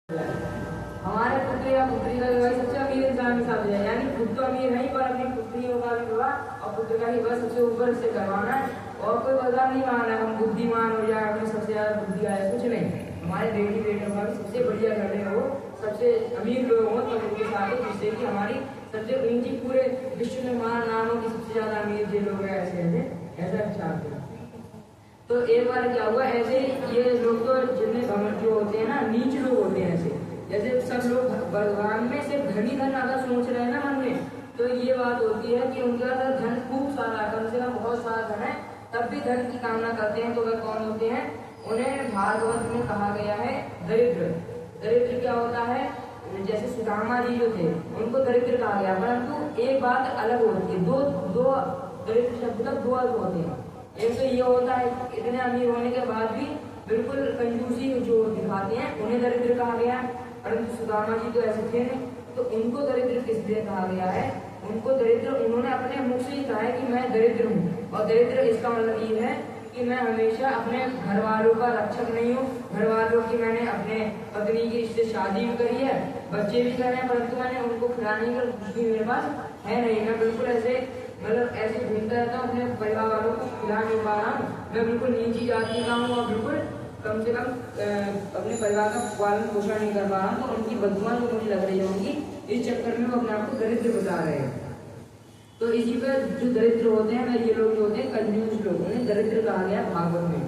हमारे पुत्री या पुत्री का विवाह सबसे अमीर इंसान के साथ हो जाए, यानी खुद तो अमीर नहीं पर अपनी पुत्रियों का भी विवाह और पुत्र का ही विवाह सबसे ऊपर से करवाना है और कोई बदलाव नहीं मांगना है। हम बुद्धिमान हो जाए, हमें सबसे ज्यादा बुद्धि आए, कुछ नहीं। हमारे बेटी बेटों का भी सबसे बढ़िया घर में हो, सबसे अमीर लोग हों तो उनके साथ हो, जिससे कि हमारी सबसे उनकी पूरे विश्व में हमारा नाम हो कि सबसे ज्यादा अमीर जो लोग हैं ऐसा चाहते हैं। तो एक बार क्या हुआ, ऐसे ये लोग तो जिनमें जो होते हैं ना, नीच लोग होते हैं ऐसे, जैसे सब लोग भगवान में सिर्फ धन ही धन अगर सोच रहे हैं ना मन में, तो ये बात होती है कि उनका धन खूब सारा, कम से कम बहुत सारा धन है, तब भी धन की कामना करते हैं। तो वह कौन होते हैं? उन्हें भागवत में कहा गया है दरिद्र। दरिद्र क्या होता है? जैसे सुदामा जी जो थे उनको दरिद्र कहा गया, परंतु एक बात अलग होती है, दो दरिद्र शब्द का दो अर्थ होते हैं। एक तो ये होता है इतने अमीर होने के बाद भी बिल्कुल कंजूसी जो दिखाते हैं उन्हें दरिद्र कहा गया है, परंतु सुदामा जी तो ऐसे थे नहीं, तो उनको दरिद्र किस लिए कहा गया है? उनको दरिद्र उन्होंने अपने मुख से ही कहा है कि मैं दरिद्र हूँ, और दरिद्र इसका मतलब ये है कि मैं हमेशा अपने घर वालों का रक्षक नहीं हूँ। घर वालों की मैंने अपने पत्नी की इससे शादी भी करी है, बच्चे भी करे हैं, परंतु मैंने उनको खिलाने का कुछ भी मेरे पास है नहीं। मैं बिल्कुल ऐसे ऐसे घूमता रहता हूँ, अपने परिवार वालों को खिला नहीं पा रहा हूँ, मैं बिल्कुल नीची जाति का हूँ और बिल्कुल कम से कम अपने परिवार का पालन पोषण नहीं कर पा रहा हूँ। तो उनकी बदुआं जो मुझे लग रही होंगी, इस चक्कर में वो अपने आप को दरिद्र बता रहे हैं। तो इसी पर जो दरिद्र होते हैं ये लोग जो होते हैं कंजूस लोग, उन्हें दरिद्र कहा गया भागवत में।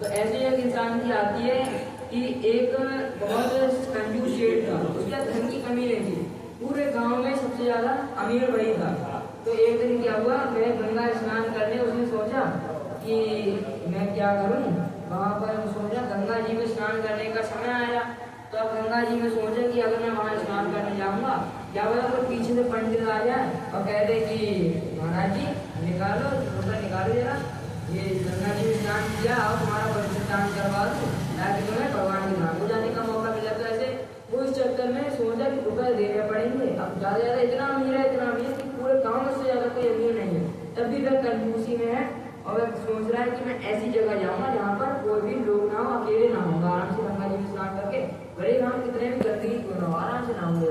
तो ऐसे एक इंसान की आती है कि एक बहुत कंजूस शेठ था, उसके धन की कमी नहीं थी, पूरे गांव में सबसे ज्यादा अमीर वही था। तो एक दिन क्या हुआ, मैं गंगा स्नान करने, उसने सोचा कि मैं क्या करूं, वहां पर सोचा गंगा जी में स्नान करने का समय आया। तो अब गंगा जी में सोचा कि अगर मैं वहां स्नान करने जाऊंगा, क्या बोला तो पीछे से पंडित आ जाए और कह दे कि महाराज जी निकालो छोटा, निकालो जरा, ये गंगा जी में स्नान किया और तुम्हारा पवित्र स्नान करवा दो ताकि तुम्हें भगवान के धाम को जाने का मौका मिला। तो ऐसे वो इस चक्कर में सोचा कि रुपये देने पड़ेंगे। अब ज्यादा इतना अमीर है, इतना अमीर कि पूरे गाँव में से ज्यादा कोई अमीर नहीं है, तब भी वह कंजूसी में है और वह सोच रहा है कि मैं ऐसी जगह जाऊंगा जहाँ पर कोई भी लोग ना हो, अकेले ना होगा, आराम से गंगा जी में स्नान करके, भले हम कितने भी गंदगी क्यों ना हो, आराम से नहाऊंगे।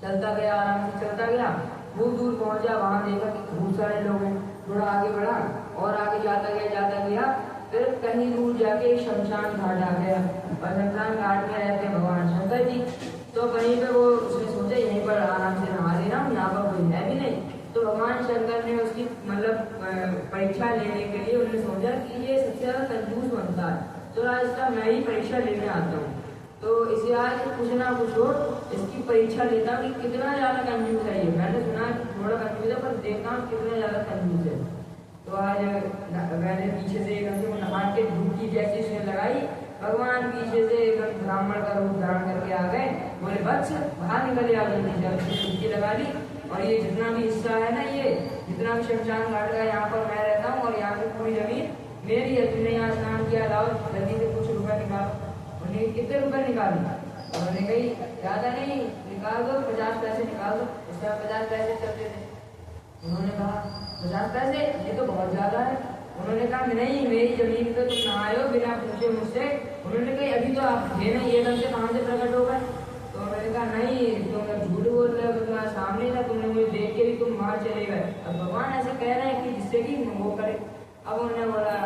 चलता गया, आराम से चलता गया, बहुत दूर पहुंचा, वहां देखा कि बहुत सारे लोग हैं, थोड़ा आगे बढ़ा और आगे जाता गया, फिर कहीं दूर जाके एक शमशान घाट आ गया और शमशान घाट में रहते भगवान शंकर जी। तो वहीं पे वो उसने सोचा यहीं पर आराम से नहा लेना हूँ, यहाँ पर कोई है भी नहीं। तो भगवान शंकर ने उसकी मतलब परीक्षा लेने के लिए उन्होंने सोचा कि ये सबसे ज्यादा कंजूस बनता है, तो आज इसका मैं ही परीक्षा लेने आता हूँ। तो इसे आज कुछ ना कुछ हो इसकी परीक्षा लेता हूँ कि कितना ज्यादा कंजूस है ये। मैंने सुना कि थोड़ा कंजूस है, पर देखता हूँ कितना ज्यादा कंजूस है। तो आज मैंने पीछे से एकदम नहा के डुबकी जैसी उसने लगाई, भगवान पीछे से एकदम ब्राह्मण का रूप धारण करके आ गए, बोले बच्च बाहर निकले, आ गई, डुबकी लगा ली। और ये जितना भी हिस्सा है ना, ये जितना भी शमशान घाट का, यहाँ पर मैं रहता हूँ और यहाँ की पूरी जमीन मेरी है, तुमने यहाँ स्नान किया, लाओ जल्दी से कुछ रुपए निकालो। उन्हें कितने रुपए निकाले? उन्होंने कही ज्यादा नहीं, निकाल दो 50 पैसे निकाल दो। उसके 50 पैसे चलते थे। उन्होंने कहा 50 पैसे ये तो बहुत ज्यादा है। उन्होंने कहा नहीं, मेरी जमीन पे तुम नहाए हो बिना पूछे मुझसे। उन्होंने कहा अभी तो आप थे नहीं, एकदम से कहाँ से प्रकट हो गए? तो उन्होंने कहा नहीं, तुम झूठ बोल रहे हो, तुम्हारे सामने था, तुमने मुझे देख के भी तुम बाहर चले गए। अब भगवान ऐसे कह रहे हैं कि जिससे कि वो करे। अब उन्होंने बोला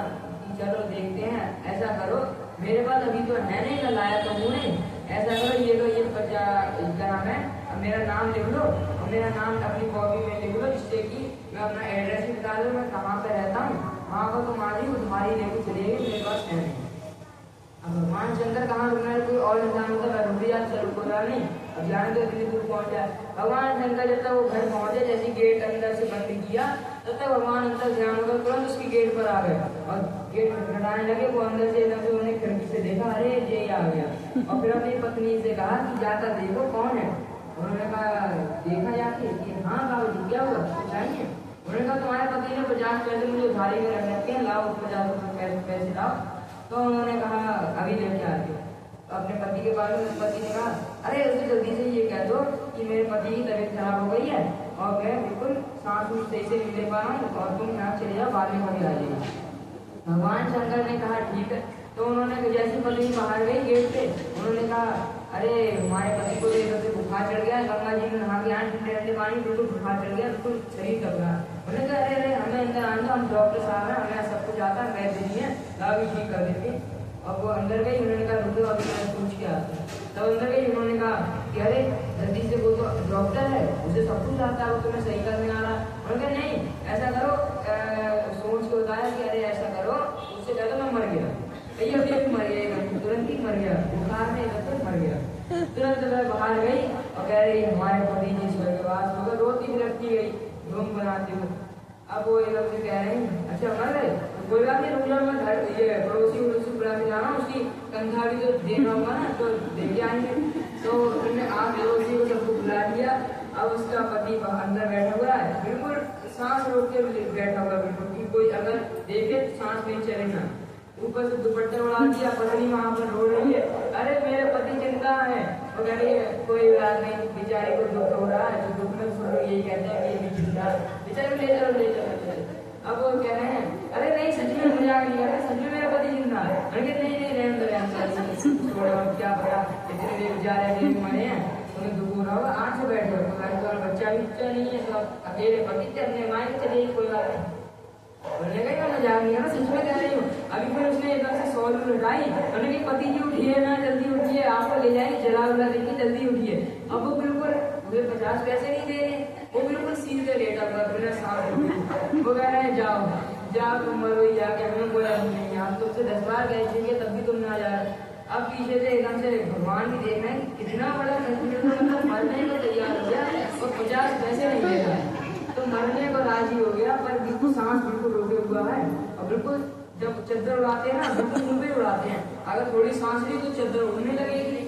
चलो देखते हैं, ऐसा करो मेरे पास अभी तो है नहीं, ना लाया तो हूँ नहीं, ऐसा करो ये लो, ये क्या नाम है, अब मेरा नाम लिख लो और मेरा नाम अपनी कॉपी में लिख लो, जिससे कि मैं अपना एड्रेस भी बता दूँ, मैं कहाँ पे रहता हूँ, वहाँ पर तुम आ जाओ, तुम्हारी लेके चलिएगी, मेरे पास है नहीं। अब भगवान शंकर कहाँ रुकना है, कोई और इंसान होता है रुक जाए, चल कोई नहीं, अब जाने तो इतनी दूर पहुँच जाए। भगवान शंकर जब तक वो घर पहुँचे, जैसे गेट अंदर से बंद किया, तब तक भगवान अंदर ध्यान होकर तुरंत उसकी गेट पर आ गए और गेट खटखटाने लगे। वो अंदर से एकदम से उन्हें खिड़की से देखा, अरे ये आ गया, और फिर अपनी पत्नी से कहा कि जाकर देखो कौन है। उन्होंने कहा देखा जाके कि हाँ बाबू जी क्या हुआ, चाहिए? उन्होंने कहा तुम्हारे पति ने 50 पैसे मुझे उधारी में रख रखे हैं, लाओ 50 पैसे लाओ। तो उन्होंने कहा अभी लेके आते हो। तो अपने पति के पास में पति ने कहा अरे उससे जल्दी से ये कह दो कि मेरे पति की तबीयत खराब हो गई है और मैं बिल्कुल सांस सही से नहीं ले पा रहा हूँ और तुम यहाँ चले जाओ, बाद में कभी आ जाएगी। भगवान शंकर ने कहा ठीक है। तो उन्होंने जैसी पत्नी बाहर गई गेट पे, उन्होंने कहा अरे हमारे पति को इधर से बुखार चढ़ गया, गंगा जी में नहा के आए ठंडे ठंडे पानी, बिल्कुल बुखार चढ़ गया, बिल्कुल शरीर दब रहा। उन्होंने कहा अरे अरे हमें अंदर आना, हम डॉक्टर साहब हैं, हमें सब कुछ आता है, वैद्य जी हैं, दवा भी ठीक कर देंगे। और वो अंदर गई, उन्होंने कहा रुको अभी मैं पूछ के आता। तब अंदर गई, उन्होंने कहा कि अरे जल्दी से, वो तो डॉक्टर है, उसे सब कुछ आता है, वो तुम्हें सही करने आ रहा। उन्होंने कहा नहीं ऐसा करो, सोच के बताया कि अरे ऐसा करो, उससे कह दो मैं मर गया। ये अभी मर गया, तुरंत ही मर गया, बुखार में एकदम मर गया। तुरंत मैं बाहर गई और कह रही हमारे पति जी स्वर्गवास हो गए, रोती भी रखी गई धूम बनाती हूँ। अब वो एकदम से कह रहे हैं अच्छा मर गए, तो कोई बात नहीं, रुक जाओ, मैं घर ये पड़ोसी बुला के जाना, उसकी कंधा भी तो देना होगा ना, तो देके आएंगे। तो उन्होंने आप पड़ोसी को सबको बुला लिया। अब उसका पति अंदर बैठा हुआ है, बिल्कुल सांस रोक के बैठा हुआ, बिल्कुल कि कोई अगर देखे तो सांस नहीं चले ना। ऊपर से दुपट्टा उड़ा दिया, पत्नी वहां पर रो रही है, अरे मेरे पति जिंदा है। वो कह रही है कोई बात नहीं, बेचारे को दुख हो रहा है, तो दुख में सुन लो यही कहते हैं कि ये भी जिंदा है, बेचारे ले चलो ले चलो। अब वो कह रहे हैं अरे नहीं सच में मजाक नहीं कर रहे, सच में मेरा पति जिंदा है। नहीं नहीं रहने दो, क्या पता इतने देर बेचारे मरे हैं, तुम्हें दुख हो रहा होगा, आठ से बैठे हो, बच्चा भी अच्छा नहीं है, तो अकेले पति थे, अपने माए के चले कोई बात नहीं। बोलने का मजाक नहीं है ना, सच में कह रही हूँ। अभी फिर उसने एकदम से सॉल लुटाई, उन्होंने कहा पति जी उठिए ना, जल्दी उठिए, आपको ले जाएंगे, जला उला देंगे, जल्दी उठिए। अब वो बिल्कुल मुझे 50 पैसे नहीं दे रहे, वो बिल्कुल सीधे लेटा हुआ बिना सांस। वो कह रहे हैं जाओ तुम मरो जाके, हमें कोई नहीं, हम तुमसे 10 बार कह चुके तब भी तुम ना जा रहे। अब पीछे से एकदम से भगवान भी देख रहे हैं कितना बड़ा मतलब मरने को तैयार हो गया और 50 पैसे नहीं दे रहा है, तो मरने को राजी हो गया, पर बिल्कुल सांस बिल्कुल रोके हुआ है। और बिल्कुल जब चद्दर उड़ाते हैं ना, बिल्कुल मुंह पे उड़ाते हैं, अगर थोड़ी सांस ली तो चद्दर उड़ने लगेगी।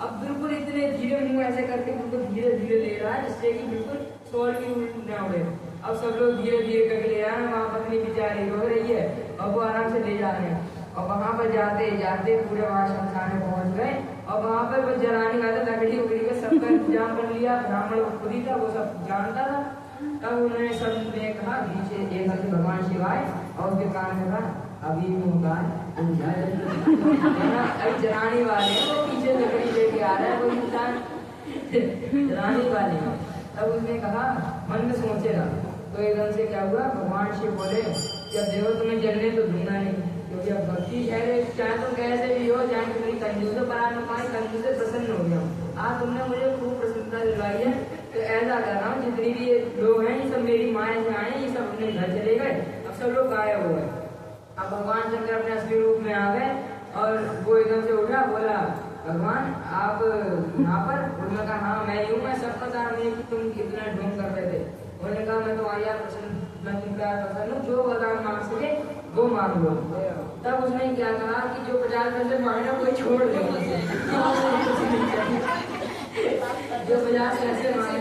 अब बिल्कुल इतने धीरे मुंह ऐसे करके बिल्कुल धीरे धीरे ले रहा है, जिससे कि बिल्कुल शोर भी न उड़े। अब सब लोग धीरे धीरे करके ले रहे हैं, वहाँ पत्नी बेचारी रो रही है और वो आराम से ले जा रहे हैं। और वहाँ पर जाते जाते पूरे वहाँ शमशान में पहुँच गए, और वहाँ पर वो जलाने वाले लकड़ी उकड़ी का सबका इंतजाम कर लिया, ब्राह्मण खुद ही था, वो सब जानता था। तब उन्होंने सब ने कहा पीछे एक से भगवान शिवाय, और उसके कान में कहा अभी अभी जलाने वाले वो पीछे लकड़ी लेके आ रहा है वो इंसान जलाने वाले। तब उसने कहा मन में सोचेगा, तो एकदम से क्या हुआ, भगवान शिव बोले जब देखो तुम्हें जलने तो दूंगा नहीं, क्योंकि अब भक्ति है, चाहे तुम कैसे भी हो, चाहे तुम्हारी कंजूस पर पाए, कंजूस से प्रसन्न हो गया। आज तुमने मुझे खूब प्रसन्नता दिलवाई है, तो ऐसा कर रहा हूँ जितनी भी ये लोग हैं ये सब मेरी माए से आए, ये सब अपने घर चले गए, अब सब लोग गायब हो गए। अब भगवान शंकर अपने असली रूप में आ गए, और वो एकदम से उठा, बोला भगवान आप यहाँ पर? उन्होंने कहा हाँ मैं यूँ, मैं सब पता हमें कि तुम कितना ढोंग कर रहे थे। उन्होंने कहा मैं तुम्हारी मैं तुमका पसंद हूँ, जो वरदान मांग सके वो मांग लो। तब उसने क्या कहा कि जो 50 पैसे मांगे कोई छोड़ दो, जो 50 पैसे मांगे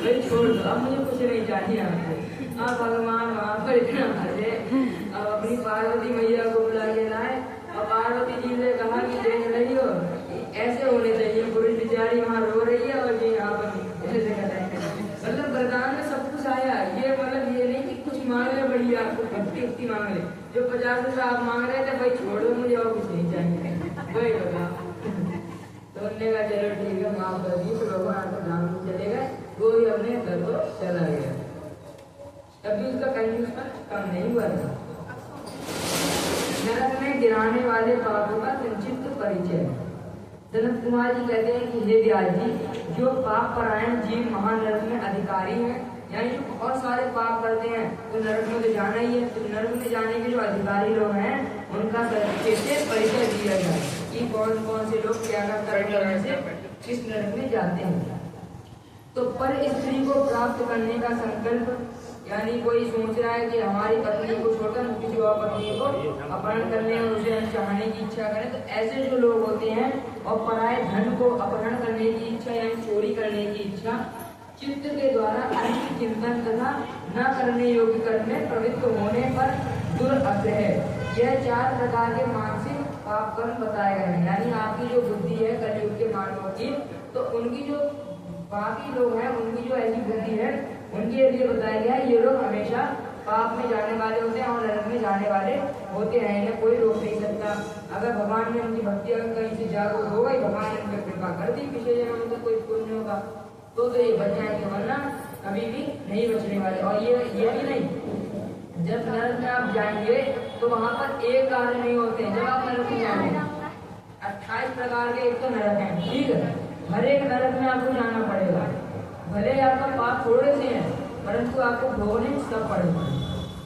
वही छोड़ दो, अब मुझे कुछ नहीं चाहिए आपको। अब भगवान वहाँ पर इतना हंसे, अब अपनी पार्वती मैया को बुला के लाए, और पार्वती जी से कहा कि देख रही हो ऐसे होने चाहिए, पूरी बेचारी वहाँ रो रही है और ये यहाँ पर ऐसे कर रहे हैं। मतलब वरदान में सब कुछ आया, ये मतलब ये नहीं कि कुछ मांग ले बढ़िया, आपको भक्ति उक्ति मांग ले, जो 50 पैसे आप मांग रहे थे भाई छोड़ दो, मुझे और कुछ नहीं चाहिए, वही बता। तो उन्होंने कहा चलो ठीक है माफ कर दी, तो भगवान को धाम में चले गए, वो ही अपने घर को चला गया। तभी उसका कंजूसपन कम नहीं हुआ था। नरक में गिराने वाले पापों का संक्षिप्त परिचय। जनक कुमार जी कहते हैं कि हे व्यास जी, जो पाप परायण जीव महानरक में अधिकारी हैं, यानी जो बहुत सारे पाप करते हैं तो नरक में तो जाना ही है, तो नरक में जाने के जो अधिकारी लोग हैं उनका कैसे परिचय दिया जाए कि कौन कौन से लोग क्या करने से किस नरक में जाते हैं। तो पर स्त्री को प्राप्त करने का संकल्प, यानी कोई सोच रहा है कि हमारी पत्नी को छोड़कर हम किसी और पत्नी को अपहरण करने और उसे हम चाहने की इच्छा करें, तो ऐसे जो लोग होते हैं और पराये धन को अपहरण करने की इच्छा यानी चोरी करने की इच्छा, चित्त के द्वारा अन्य चिंतन तथा न करने योग्य कर्म में प्रवृत्त होने पर दुराग्रह, यह 4 प्रकार के मानसिक पाप कर्म बताए गए हैं। यानी आपकी जो बुद्धि है कलयुग के मानव की, तो उनकी जो बाकी लोग हैं उनकी जो ऐसी बुद्धि है उनके लिए बताया गया है, ये लोग हमेशा पाप में जाने वाले होते हैं और नरक में जाने वाले होते हैं, इन्हें कोई रोक नहीं सकता। अगर भगवान ने उनकी भक्ति अगर कहीं से जागरूक हो गई, भगवान ने उन पर कृपा कर दी, पिछले जन्म में कोई पुण्य होगा तो ये बच जाएंगे, वरना कभी भी नहीं बचने वाले। और ये भी नहीं, जब नरक में आप जाएंगे तो वहां पर एक कार्य नहीं होते हैं। जब आप नरक में जाएंगे 28 प्रकार के एक तो नरक है, ठीक है, हर एक नरक में आपको जाना पड़ेगा। भले ही आपका पाप थोड़े से हैं परंतु आपको भोगने सब पड़ेगा,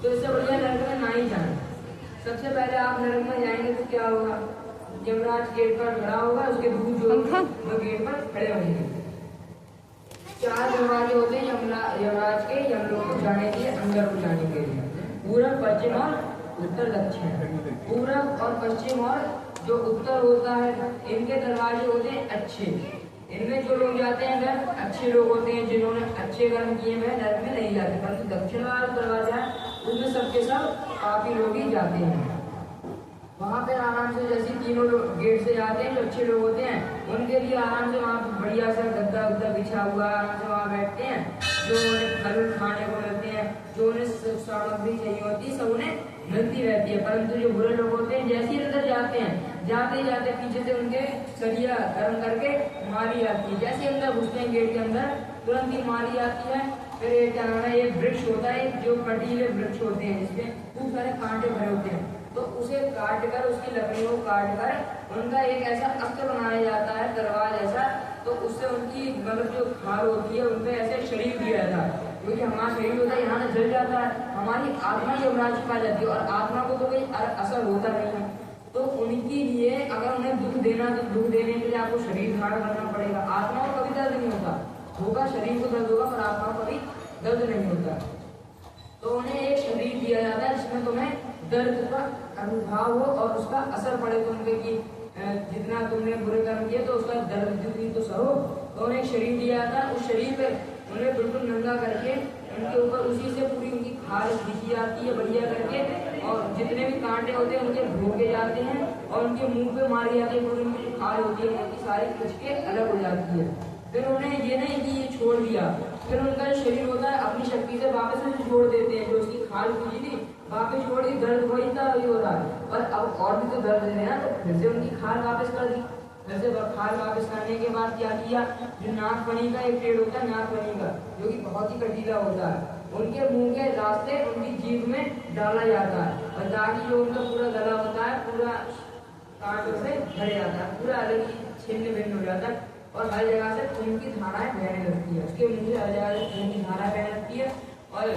तो इससे बढ़िया नरक में ना ही जाए। सबसे पहले आप नरक में जाएंगे तो क्या होगा, यमराज गेट पर खड़ा होगा, उसके दूध जो वो गेट पर खड़े होंगे। 4 दरवाजे होते हैं यमराज के यमलोक को जाने के लिए, अंदर को जाने के लिए, पूरब, पश्चिम और उत्तर दक्षिण। पूरब और पश्चिम और जो उत्तर होता है इनके दरवाजे होते हैं अच्छे, इनमें जो लोग जाते हैं वह अच्छे लोग होते हैं, जिन्होंने अच्छे कर्म किए वह नरक में नहीं जाते। परंतु दक्षिण वाला दरवाजा है उसमें सबके सब पापी लोग ही जाते हैं। वहाँ पे आराम से जैसे तीनों लोग गेट से जाते हैं, जो अच्छे लोग होते हैं उनके लिए आराम से वहाँ बढ़िया सा गद्दा उद्दा बिछा हुआ आराम से वहाँ बैठते हैं, जो उन्हें फल खाने को मिलते हैं, जो उन्हें सामग्री चाहिए होती है सब उन्हें मिलती रहती है। परंतु जो बुरे लोग होते हैं जैसे ही अंदर जाते हैं, जाते ही जाते पीछे से उनके सरिया गर्म करके मारी आती है। जैसे अंदर घुसते हैं गेट के अंदर तुरंत ही मारी आती है। फिर ये क्या नाम है, एक वृक्ष होता है, जो कटीले वृक्ष होते हैं जिसमें खूब सारे कांटे भरे होते हैं, तो उसे काट कर उसकी लकड़ियों को काट कर उनका एक ऐसा अस्त्र बनाया जाता है तलवार जैसा, तो उससे उनकी मतलब जो खाल होती है उनपे ऐसे शरीर दिया जाता है, क्योंकि हमारा शरीर होता है यहाँ से जल जाता है, हमारी आत्मा यमराज की पा जाती है और आत्मा को तो कोई असर होता नहीं है। तो उनके लिए अगर उन्हें दुख देना तो दुख देने के लिए आपको शरीर धारण करना पड़ेगा। आत्मा को कभी दर्द नहीं होगा, शरीर को दर्द होगा पर आत्मा को कभी दर्द नहीं होता। तो उन्हें एक शरीर दिया जाता है जिसमें तुम्हें दर्द का अनुभव हो और उसका असर पड़े तुमके कि जितना तुमने बुरे कर्म किए तो उसका दर्द जितनी तो सहो। तो उन्हें एक शरीर दिया जाता है, उस शरीर पे उन्हें बिल्कुल नंगा करके उनके ऊपर उसी से पूरी उनकी खाल खींची जाती है बढ़िया करके, और जितने भी कांटे होते हैं उनके भोगे जाते हैं और उनके मुंह पे मारी जाती है, पूरी उनकी खाल होती है उनकी सारी खींच के अलग हो जाती है। फिर उन्हें ये नहीं कि ये छोड़ दिया, फिर उनका शरीर होता है अपनी शक्ति से वापस उसे छोड़ देते हैं, जो उसकी खाल खींची थी वापस छोड़ दी, दर्द वही था वही हो रहा है, पर अब और भी तो दर्द दे रहे हैं, तो फिर से उनकी खाल वापस कर दी। फिर से खाल वापस करने के बाद क्या किया, जो नागफनी का एक पेड़ होता है नागफनी का, जो कि बहुत ही कटीला होता है, उनके मुंह के रास्ते उनकी जीभ में डाला जाता है, और ताकि जो उनका पूरा गला होता है पूरा कांटों से भर जाता है, पूरा अलग ही छिन्न भिन्न हो जाता है, और हर जगह से खून की धाराएं बहने लगती है, उसके मुंह से हर जगह से खून की धारा बहने लगती है। और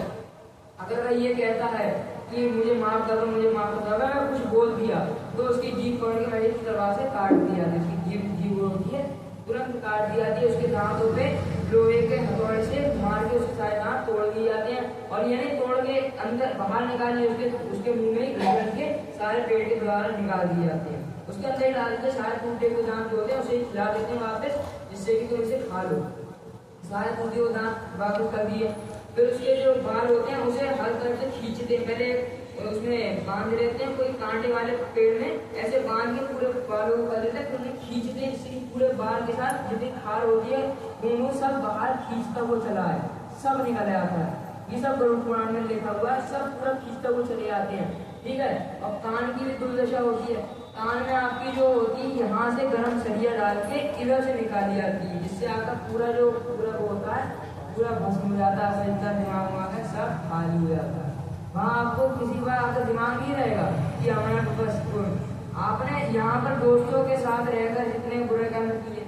अगर वह ये कहता है कि मुझे माफ कर दो मुझे माफ कर दो, अगर मैं कुछ बोल दिया तो उसकी जीभ पकड़ के वही तलवार से काट दिया, उसकी जीभ होती है तुरंत काट दी जाती है, उसके दांतों पे लोहे के हथौड़े से मार के उसके सारे दांत तोड़ दिए जाते हैं, और ये नहीं तोड़ के अंदर बाहर निकालिए उसके मुंह में ही घुस के सारे पेट के द्वारा निकाल दिए जाते हैं, उसके अंदर ही डाल देते सारे टूटे हुए दांत होते हैं उसे खिला देते हैं वापस, जिससे कि तुम इसे खा लो। सारे टूटे हुए दांत वापस कर दिए, फिर उसके जो बाल होते हैं उसे हर तरफ से खींचते हैं, पहले उसमें बांध लेते हैं, कोई कांटे वाले पेड़ में ऐसे बांध के पूरे बालों को कर देते हैं, फिर उन्हें खींचते हैं जिससे पूरे बाल के साथ जितनी खाल होती है दोनों सब बाहर खींचता वो चला है, सब निकल आता है, ये सब गरुड़ पुराण में लिखा हुआ है, सब पूरा खींचता वो चले आते हैं, ठीक है। और कान की भी दुर्दशा होती है, कान में आपकी जो होती है यहाँ से गर्म सरिया डाल के इधर से निकाली जाती है, जिससे आपका पूरा जो पूरा वो होता है पूरा भस्म हो जाता है, जितना दिमाग वहाँ सब खाली हो जाता है। वहाँ आपको किसी बार आपका दिमाग नहीं रहेगा कि हमारा बस आपने यहाँ पर दोस्तों के साथ रहकर जितने बुरे कर्म किए,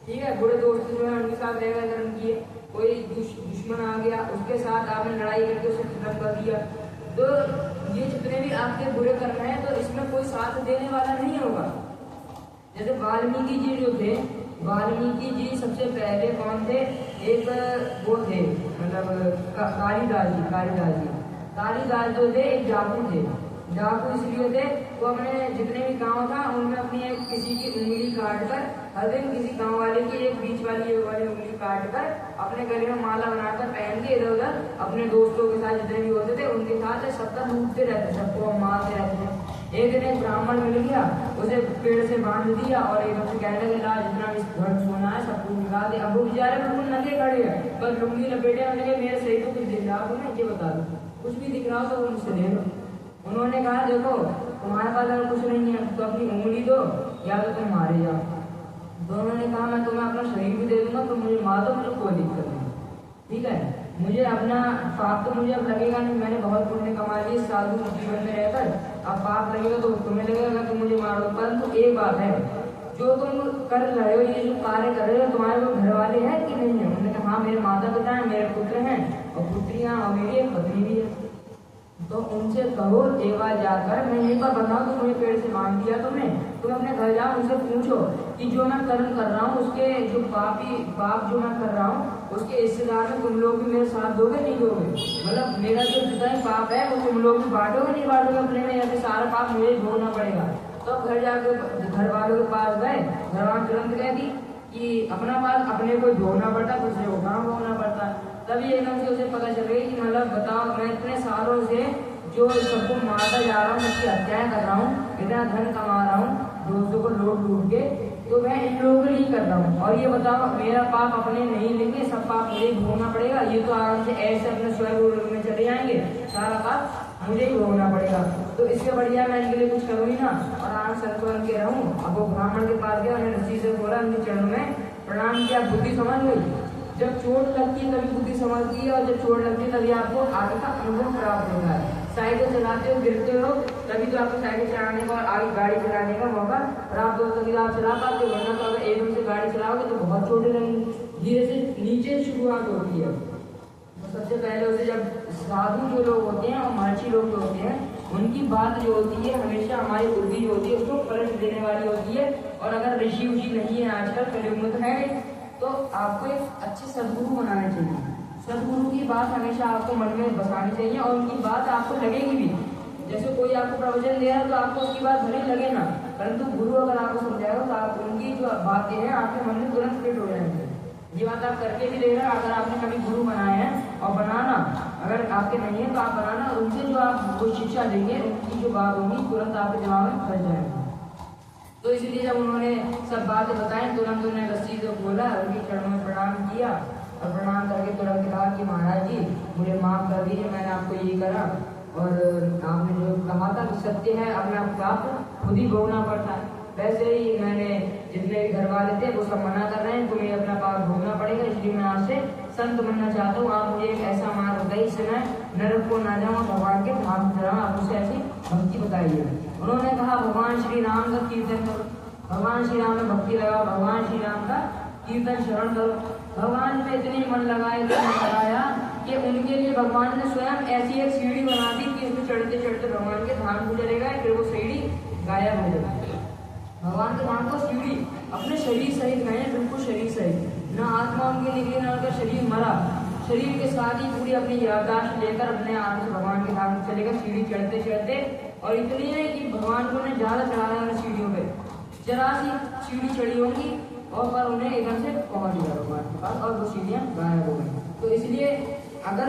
ठीक है, बुरे दोस्त जो है उनके साथ रहकर कर्म किए, कोई दुश्मन आ गया उसके साथ आपने लड़ाई करके उसे खत्म कर दिया, तो ये जितने भी आपके बुरे कर्म हैं तो इसमें कोई साथ देने वाला नहीं होगा। जैसे वाल्मीकि जी जो थे, वाल्मीकि जी सबसे पहले कौन थे, एक वो थे मतलब कालिदास जो थे एक डाकू थे, डाकू इसलिए थे वो अपने जितने भी गांव था उनमें अपनी एक किसी की उंगली काट कर हर दिन किसी गांव वाले की एक बीच वाली उंगली काट कर अपने गले में माला बनाकर पहन के इधर उधर अपने दोस्तों के साथ जितने भी होते थे उनके साथ सबका लूटते रहते, सबको मारते रहते थे। एक दिन एक ब्राह्मण मिल गया, उसे पेड़ से बांध दिया और एकदम से कहने लगा जितना भी घर सोना है सब कुछ निकाल दे। अब वो बेचारे बिल्कुल नंगे खड़े हैं पर लुंगी लपेटे, मैंने मेरे सही तो कुछ दिन आप ये बता दो कुछ भी दिख रहा हो तो वो मुझसे ले लो। उन्होंने कहा देखो तुम्हारे पास अगर कुछ नहीं है तो अपनी उंगली दो या तो तुम मारे जाओ। तो उन्होंने कहा मैं तुम्हें अपना शरीर भी दे दूंगा, तुम मुझे मार दो, मुझे कोई दिक्कत नहीं, ठीक है। मुझे अपना पाप तो मुझे अब लगेगा नहीं, मैंने बहुत पुण्य कमा लिए साधु जीवन में रहकर, अब पाप लगेगा तो तुम्हें लगेगा तुम मुझे मार दो। परंतु एक बात है, जो तुम कर रहे हो, ये जो कार्य कर रहे हो, तुम्हारे वो घर वाले हैं कि नहीं है? उन्होंने कहा हाँ मेरे माता पिता हैं, मेरे पुत्र हैं और पुत्रियां और मेरी एक पत्नी भी है। तो उनसे कहो एक बार जाकर, मैं यहीं पर बताऊँ तो मुझे पेड़ से मांग दिया तुम अपने घर जाओ, उनसे पूछो कि जो मैं कर्म कर रहा हूँ उसके जो पाप जो मैं कर रहा हूँ उसके हिस्सेदार में तुम लोग भी मेरे साथ दोगे नहीं दोगे? मतलब मेरा जो जितना ही पाप है वो तुम लोग भी बांटोगे नहीं बांटोगे अपने में, या फिर सारा पाप मुझे भोगना पड़ेगा? तो घर जाके घर वालों के पास गए, घर वाले तुरंत कह दी कि अपना पाप अपने को भोगना पड़ता, दूसरे को कहाँ भोगना पड़ता। तभी एकदम से उसे पता चल गई कि मतलब बताओ मैं इतने सालों से जो सबको मारता जा रहा हूँ, उसकी हत्याएं कर रहा हूँ, इतना धन कमा रहा हूँ दोस्तों को लूट के, तो मैं इन लोगों के लिए कर रहा हूँ। और ये बताओ मेरा पाप अपने नहीं लेंगे, सब पाप मुझे भोगना पड़ेगा। ये तो आराम से ऐसे अपने स्वर्ग में चले जाएंगे, सारा पाप मुझे ही भोगना पड़ेगा। तो इससे बढ़िया मैं इनके लिए कुछ करूँ ही ना और आराम से बन के रहूँ। अब वो ब्राह्मण के पास गया, उन्हें रस्सी से बोला, उनके चरणों में प्रणाम किया। बुद्धि समझ गई, जब चोट लगती है तभी बुद्धि समझती है, और जब चोट लगती है तभी आपको आगे का अनुभव प्राप्त होता है। साइकिल चलाते हो गिरते हो तभी तो आपको साइकिल चलाने का और आगे गाड़ी चलाने का मौका प्राप्त होता है, तभी आप चला पाते हो। वरना तो अगर एकदम से गाड़ी चलाओगे तो बहुत चोटें लगेंगी। धीरे से नीचे शुरुआत होती है। तो सबसे पहले उसे जब साधु जो लोग होते हैं और महर्षि लोग जो होते हैं, उनकी बात जो होती है हमेशा हमारी बुद्धि जो होती है उसको पलट देने वाली होती है। और अगर ऋषि उषि नहीं है आजकल, कलयुग में तो है, तो आपको एक अच्छे सदगुरु बनाने चाहिए। सदगुरु की बात हमेशा आपको मन में बसानी चाहिए और उनकी बात आपको लगेगी भी। जैसे कोई आपको प्रवचन दे रहा है तो आपको उसकी बात भले लगे ना, परंतु गुरु अगर आपको समझाएगा तो आप उनकी जो बातें हैं आपके मन में तुरंत फिट हो जाएंगे। ये बात आप करके भी देख रहे हैं। अगर आपने कभी गुरु बनाए हैं और बनाना, अगर आपके नहीं है तो आप बनाना, उनसे जो आप वो शिक्षा देंगे उनकी जो बात होगी तुरंत आपके दिमाग में फंस जाएगी। तो इसलिए जब उन्होंने सब बातें बताई तुरंत उन्होंने रस्सी को खोला, उनके चरणों में प्रणाम किया और प्रणाम करके तुरंत कहा कि महाराज जी मुझे माफ कर दीजिए, मैंने आपको ये करा और आपने जो कहा था कि सत्य है, अपना पाप खुद ही भोगना पड़ता है, वैसे ही मैंने जितने भी घर वाले थे वो सब मना कर रहे हैं, तुम्हें अपना पाप भोगना पड़ेगा, इसलिए मैं आज से संत बनना चाहता हूँ। आप मुझे एक ऐसा मार्ग बताइए इससे मैं नरक को ना जाऊँ, भगवान के धाम में जाऊँ, आप मुझे ऐसी भक्ति बताइए। उन्होंने कहा भगवान श्री राम का कीर्तन करो, भगवान श्री राम में भक्ति लगाओ, भगवान श्री राम का कीर्तन श्रवण करो। भगवान में इतनी मन लगाया कि उनके लिए भगवान ने स्वयं ऐसी एक सीढ़ी बना दी कि उसमें चढ़ते चढ़ते भगवान के धाम को चले गए, फिर वो सीढ़ी गायब हो गई। भगवान के धाम को सीढ़ी अपने शरीर सहित गए, बिल्कुल शरीर सहित, न आत्मा उनकी निकली न उनका शरीर मरा, शरीर के साथ ही पूरी अपनी याददाश्त लेकर अपने आप से भगवान के धाम को चले गए, सीढ़ी चढ़ते चढ़ते। और इतनी है कि भगवान को उन्हें ज्यादा चढ़ाया उन्हें सीढ़ियों पे, जरा सी सीढ़ी चढ़ी होगी और पर उन्हें एकदम से पहुंच गया भगवान के पास और वो सीढ़ियां गायब हो गई। तो इसलिए अगर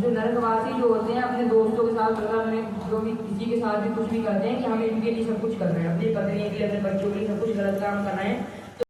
जो नरकवासी जो होते हैं अपने दोस्तों के साथ, अगर हमें जो भी किसी के साथ भी कुछ भी करते हैं कि हम इनके लिए सब कुछ कर रहे हैं, अपनी पत्नी के लिए, अपने बच्चों के लिए सब कुछ गलत काम कर रहे हैं,